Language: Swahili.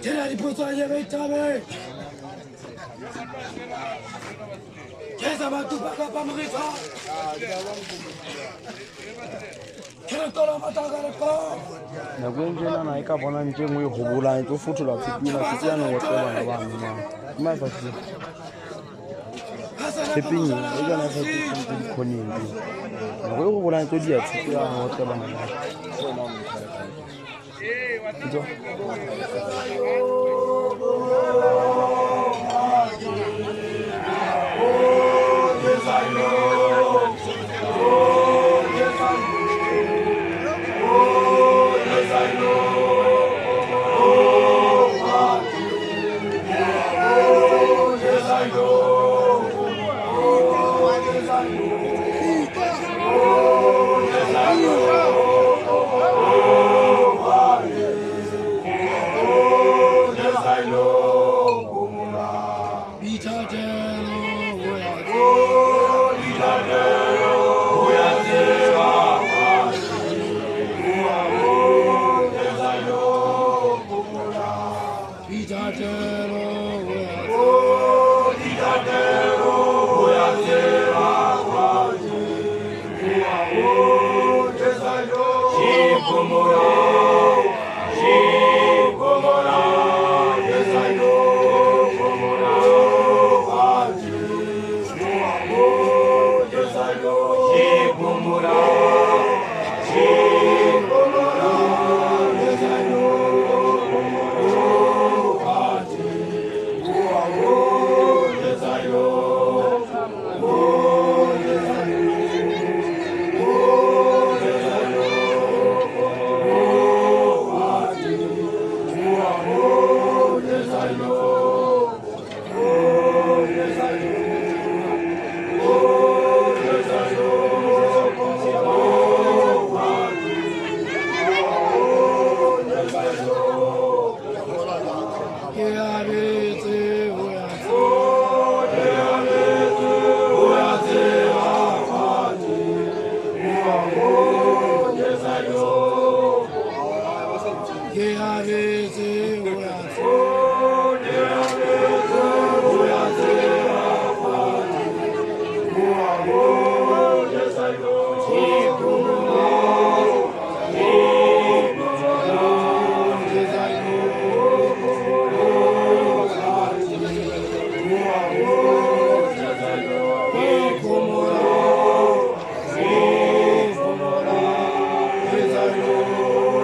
Tena alipotoa vitabe. Kesa batu baka pamrita. Kena tola mataga lepo. Na kwenjena na ika bona nje ngwe hobula ntse futula tsipina tsiyana go tseba na bana ma. Ma sa tsi. Teping e kana sa tsi di khoning di. Na go hobula ntse di a tsipina go tseba na. Ito. Yes, I know. Yes, I know. Yes, I know. Yes, I know. Yes, I know. Yes, I know. Yes, I know. Como